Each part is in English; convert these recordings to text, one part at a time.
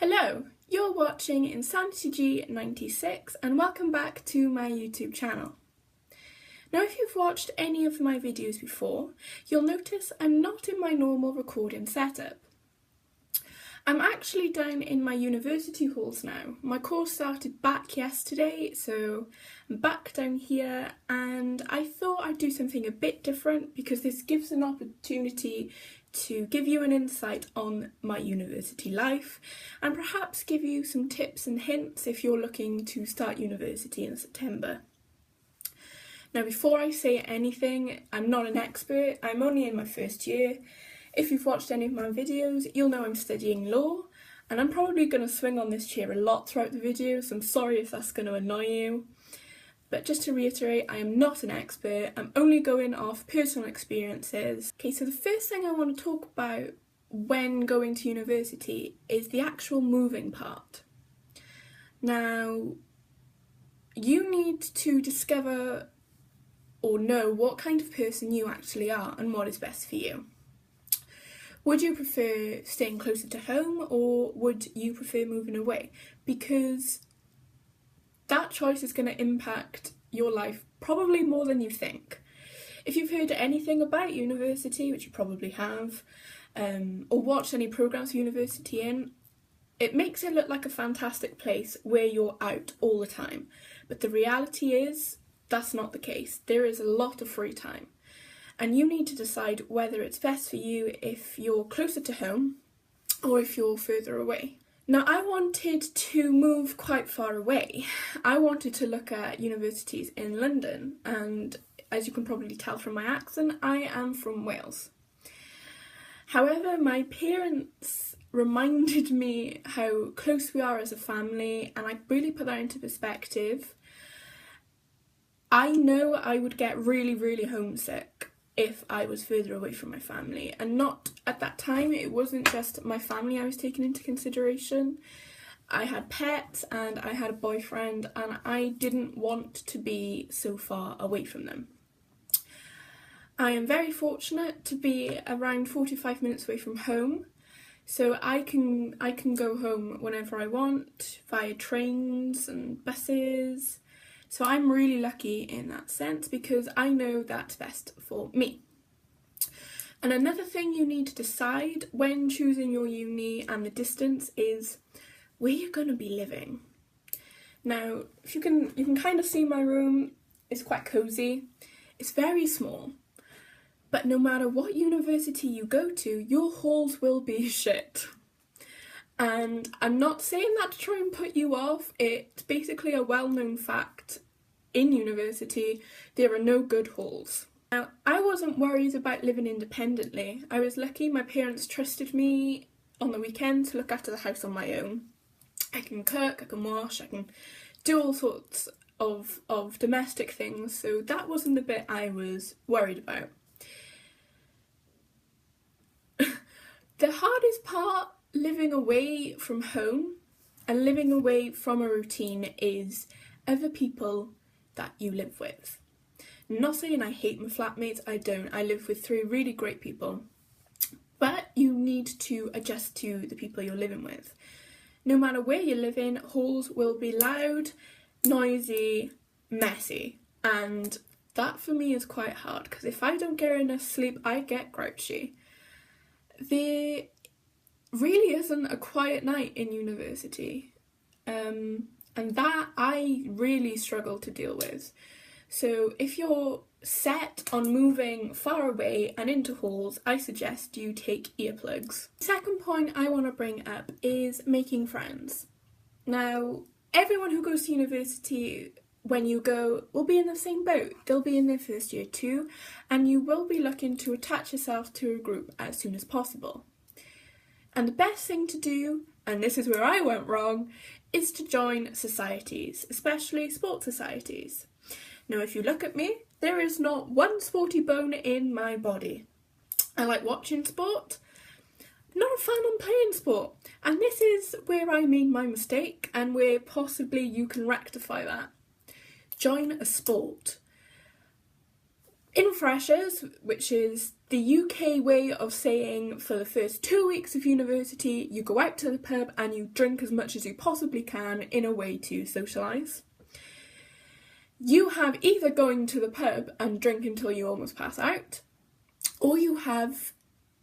Hello, you're watching Insanity G96 and welcome back to my YouTube channel. Now if you've watched any of my videos before, you'll notice I'm not in my normal recording setup. I'm actually down in my university halls now. My course started back yesterday, so I'm back down here and I thought I'd do something a bit different because this gives an opportunity to give you an insight on my university life and perhaps give you some tips and hints if you're looking to start university in September. Now before I say anything, I'm not an expert, I'm only in my first year. If you've watched any of my videos, you'll know I'm studying law and I'm probably going to swing on this chair a lot throughout the video, so I'm sorry if that's going to annoy you. But just to reiterate, I am not an expert, I'm only going off personal experiences. Okay, so the first thing I want to talk about when going to university is the actual moving part. Now, you need to discover or know what kind of person you actually are and what is best for you. Would you prefer staying closer to home or would you prefer moving away? Because that choice is going to impact your life probably more than you think. If you've heard anything about university, which you probably have, or watched any programmes for university in, it makes it look like a fantastic place where you're out all the time. But the reality is, that's not the case. There is a lot of free time. And you need to decide whether it's best for you if you're closer to home or if you're further away. Now, I wanted to move quite far away. I wanted to look at universities in London, and as you can probably tell from my accent, I am from Wales. However, my parents reminded me how close we are as a family, and I really put that into perspective. I know I would get really homesick if I was further away from my family, and not at that time. It wasn't just my family I was taking into consideration. I had pets and I had a boyfriend and I didn't want to be so far away from them. I am very fortunate to be around 45 minutes away from home, so I can go home whenever I want via trains and buses. So I'm really lucky in that sense because I know that's best for me. And another thing you need to decide when choosing your uni and the distance is where you're going to be living. Now, if you can kind of see my room, it's quite cosy. It's very small. But no matter what university you go to, your halls will be shit. And I'm not saying that to try and put you off. It's basically a well-known fact in university, there are no good halls. Now, I wasn't worried about living independently. I was lucky my parents trusted me on the weekend to look after the house on my own. I can cook, I can wash, I can do all sorts of domestic things, so that wasn't the bit I was worried about. The hardest part living away from home and living away from a routine is other people that you live with. I'm not saying I hate my flatmates, I don't. I live with 3 really great people. But you need to adjust to the people you're living with. No matter where you live in, halls will be loud, noisy, messy. And that for me is quite hard because if I don't get enough sleep, I get grouchy. There really isn't a quiet night in university, and that I really struggle to deal with. So if you're set on moving far away and into halls, I suggest you take earplugs. The second point I want to bring up is making friends. Now, everyone who goes to university when you go will be in the same boat. They'll be in their first year too, and you will be looking to attach yourself to a group as soon as possible. And the best thing to do, and this is where I went wrong, is to join societies, especially sports societies. Now, if you look at me, there is not one sporty bone in my body. I like watching sport, not a fan on playing sport, and this is where I made my mistake and where possibly you can rectify that. Join a sport. In freshers, which is the UK way of saying for the first 2 weeks of university, you go out to the pub and you drink as much as you possibly can in a way to socialise. You have either going to the pub and drink until you almost pass out, or you have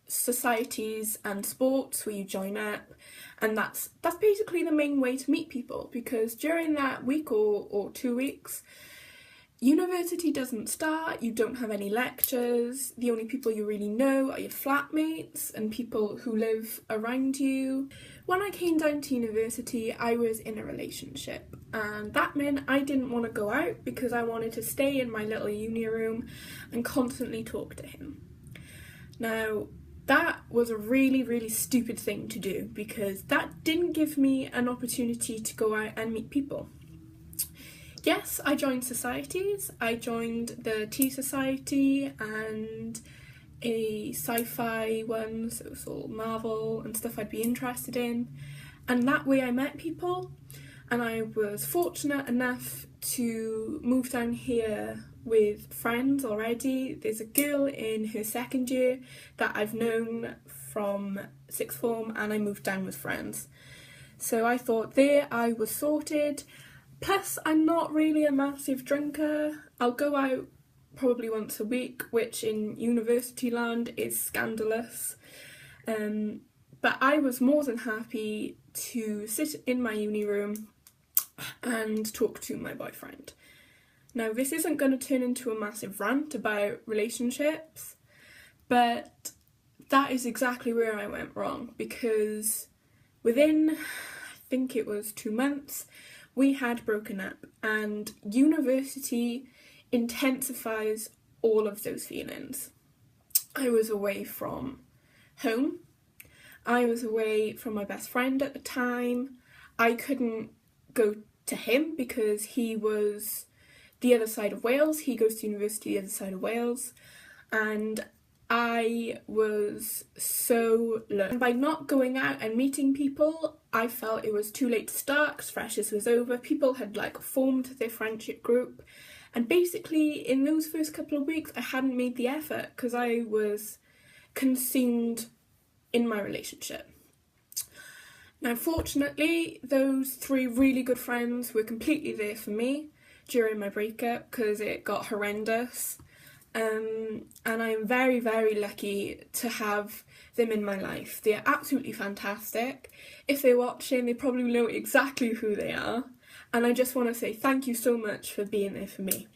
societies and sports where you join up, and that's basically the main way to meet people, because during that week or 2 weeks, university doesn't start, you don't have any lectures, the only people you really know are your flatmates and people who live around you. When I came down to university, I was in a relationship, and that meant I didn't want to go out because I wanted to stay in my little uni room and constantly talk to him. Now, that was a really, really stupid thing to do, because that didn't give me an opportunity to go out and meet people. Yes, I joined societies. I joined the Tea Society and a sci-fi one, so it was all Marvel and stuff I'd be interested in. And that way I met people, and I was fortunate enough to move down here with friends already. There's a girl in her second year that I've known from sixth form, and I moved down with friends. So I thought there I was sorted. Plus, I'm not really a massive drinker. I'll go out probably once a week, which in university land is scandalous. But I was more than happy to sit in my uni room and talk to my boyfriend. Now, this isn't going to turn into a massive rant about relationships, but that is exactly where I went wrong, because within, I think it was 2 months, we had broken up, and university intensifies all of those feelings. I was away from home, I was away from my best friend at the time, I couldn't go to him because he was the other side of Wales, he goes to university the other side of Wales, and I was so low. And by not going out and meeting people, I felt it was too late to start because freshers was over. People had formed their friendship group, and basically in those first couple of weeks I hadn't made the effort because I was consumed in my relationship. Now, fortunately, those 3 really good friends were completely there for me during my breakup because it got horrendous. And I am very, very lucky to have them in my life. They are absolutely fantastic. If they're watching, they probably know exactly who they are. And I just want to say thank you so much for being there for me.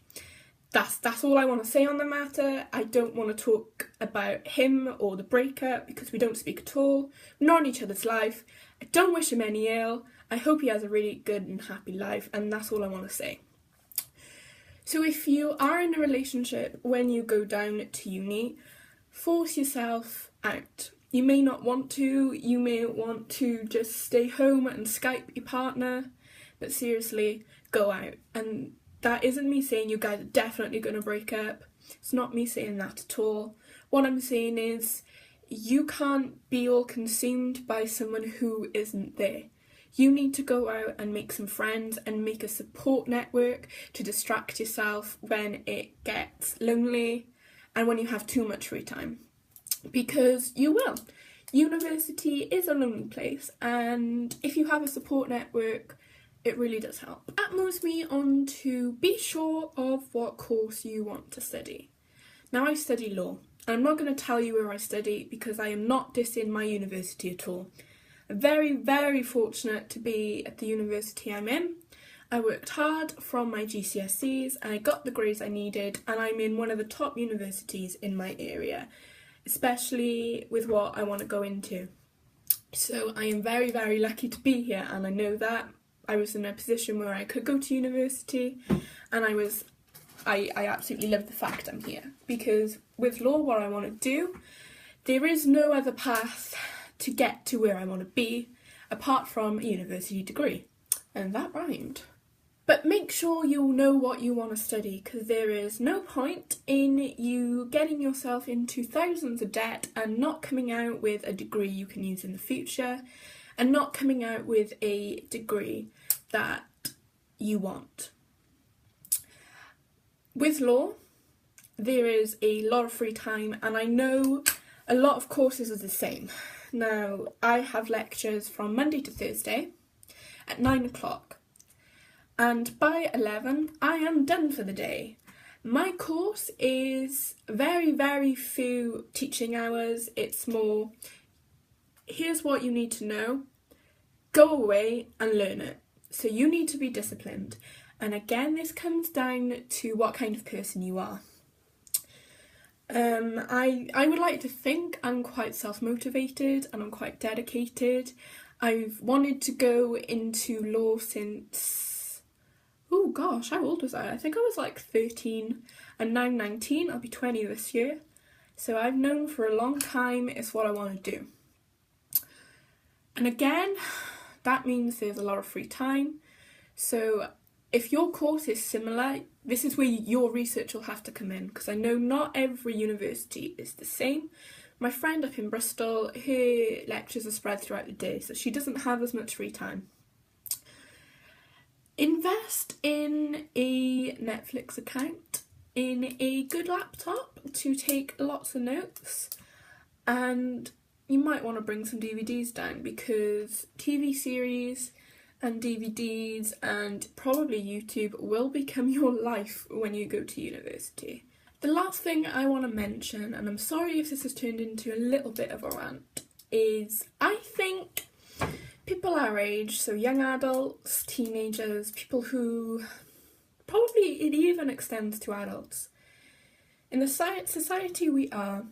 That's all I want to say on the matter. I don't want to talk about him or the breakup because we don't speak at all. We're not in each other's life. I don't wish him any ill. I hope he has a really good and happy life, and that's all I want to say. So if you are in a relationship when you go down to uni, force yourself out. You may not want to, you may want to just stay home and Skype your partner, but seriously, go out. And that isn't me saying you guys are definitely going to break up. It's not me saying that at all. What I'm saying is, you can't be all consumed by someone who isn't there. You need to go out and make some friends and make a support network to distract yourself when it gets lonely and when you have too much free time. Because you will. University is a lonely place, and if you have a support network, it really does help. That moves me on to be sure of what course you want to study. Now, I study law, and I'm not going to tell you where I study because I am not dissing my university at all. Very, very fortunate to be at the university I'm in. I worked hard from my GCSEs and I got the grades I needed, and I'm in one of the top universities in my area, especially with what I want to go into. So I am very, very lucky to be here, and I know that I was in a position where I could go to university, and I absolutely love the fact I'm here, because with law, what I want to do, there is no other path to get to where I want to be apart from a university degree, and that rhymed. But make sure you know what you want to study, because there is no point in you getting yourself into thousands of debt and not coming out with a degree you can use in the future, and not coming out with a degree that you want. With law, there is a lot of free time, and I know a lot of courses are the same. Now, I have lectures from Monday to Thursday at 9 o'clock, and by 11 I am done for the day. My course is very, very few teaching hours. It's more, here's what you need to know, go away and learn it. So you need to be disciplined. And again, this comes down to what kind of person you are. I would like to think I'm quite self-motivated and I'm quite dedicated. I've wanted to go into law since, oh gosh, how old was I? I think I was like 13 and now I'm 19, I'll be 20 this year. So I've known for a long time it's what I want to do. And again, that means there's a lot of free time. So if your course is similar, this is where your research will have to come in, because I know not every university is the same. My friend up in Bristol, her lectures are spread throughout the day, so she doesn't have as much free time. Invest in a Netflix account, in a good laptop to take lots of notes, and you might want to bring some DVDs down, because TV series and DVDs and probably YouTube will become your life when you go to university. The last thing I want to mention, and I'm sorry if this has turned into a little bit of a rant, is I think people our age, so young adults, teenagers, people who, probably it even extends to adults, in the society we are,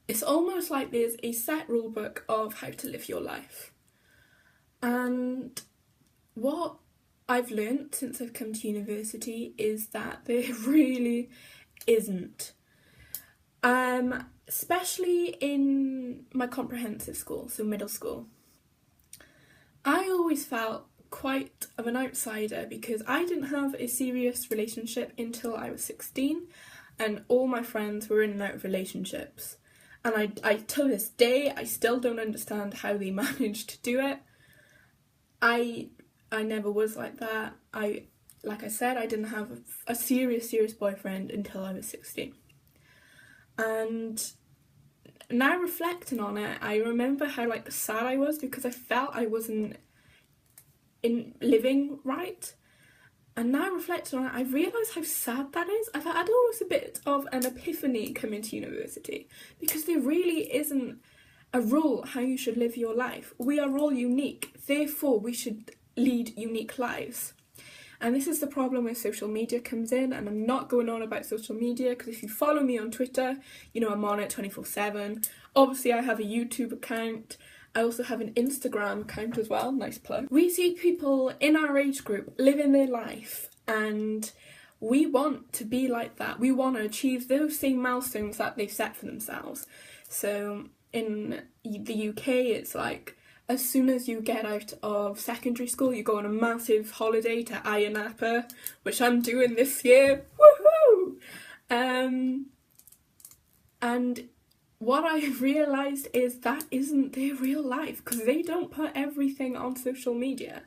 it's almost like there's a set rule book of how to live your life. And what I've learnt since I've come to university is that there really isn't. Especially in my comprehensive school, so middle school. I always felt quite of an outsider because I didn't have a serious relationship until I was 16, and all my friends were in and out of relationships. And I to this day, I still don't understand how they managed to do it. I never was like that. Like I said, I didn't have a serious boyfriend until I was 16. And now reflecting on it, I remember how sad I was because I felt I wasn't living right. And now reflecting on it, I realise how sad that is. I've had almost a bit of an epiphany coming to university, because there really isn't a rule how you should live your life. We are all unique, therefore we should lead unique lives. And this is the problem where social media comes in, and I'm not going on about social media because if you follow me on Twitter, you know I'm on it 24/7. Obviously I have a YouTube account. I also have an Instagram account as well, nice plug. We see people in our age group living their life, and we want to be like that. We want to achieve those same milestones that they've set for themselves. So in the UK, it's like as soon as you get out of secondary school, you go on a massive holiday to Ayia Napa, which I'm doing this year. Woohoo! And what I realised is that isn't their real life, because they don't put everything on social media.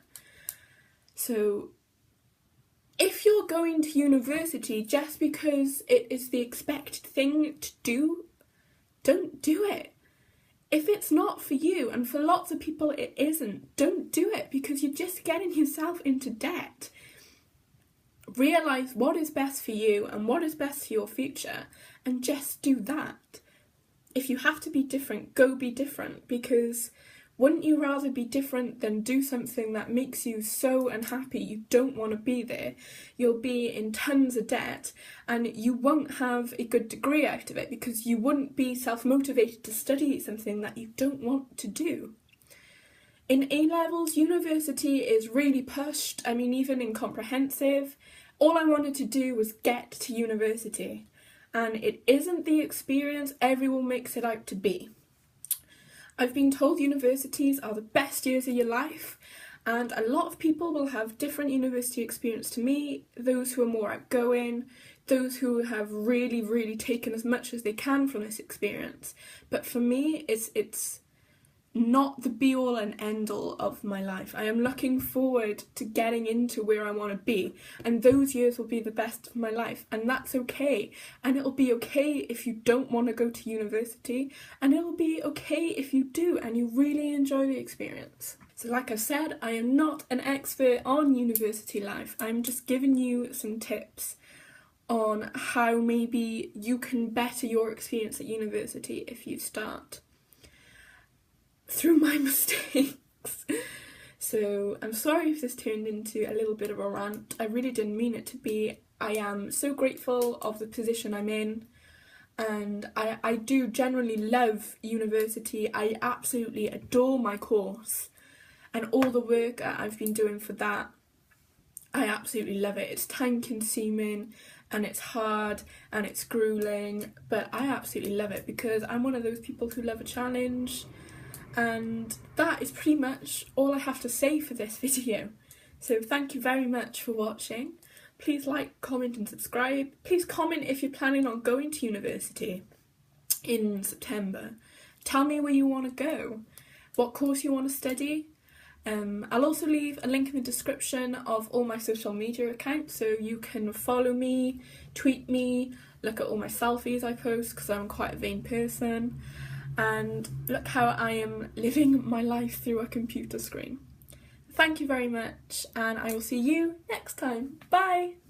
So if you're going to university just because it is the expected thing to do, don't do it. If it's not for you, and for lots of people it isn't, don't do it, because you're just getting yourself into debt. Realise what is best for you and what is best for your future, and just do that. If you have to be different, go be different, because wouldn't you rather be different than do something that makes you so unhappy you don't want to be there? You'll be in tons of debt and you won't have a good degree out of it because you wouldn't be self-motivated to study something that you don't want to do. In A-levels, university is really pushed. I mean, even in comprehensive, all I wanted to do was get to university. And it isn't the experience everyone makes it out to be. I've been told universities are the best years of your life, and a lot of people will have different university experience to me, those who are more outgoing, those who have really taken as much as they can from this experience. But for me, it's not the be all and end all of my life. I am looking forward to getting into where I want to be, and those years will be the best of my life, and that's okay. And it'll be okay if you don't want to go to university, and it'll be okay if you do and you really enjoy the experience. So like I said, I am not an expert on university life. I'm just giving you some tips on how maybe you can better your experience at university if you start through my mistakes. So I'm sorry if this turned into a little bit of a rant. I really didn't mean it to be. I am so grateful of the position I'm in, and I do generally love university. I absolutely adore my course and all the work I've been doing for that. I absolutely love it. It's time consuming and it's hard and it's grueling, but I absolutely love it because I'm one of those people who love a challenge. And that is pretty much all I have to say for this video. So thank you very much for watching. Please like, comment and subscribe. Please comment if you're planning on going to university in September. Tell me where you want to go, what course you want to study. I'll also leave a link in the description of all my social media accounts so you can follow me, tweet me, look at all my selfies I post because I'm quite a vain person. And look how I am living my life through a computer screen. Thank you very much, and I will see you next time. Bye!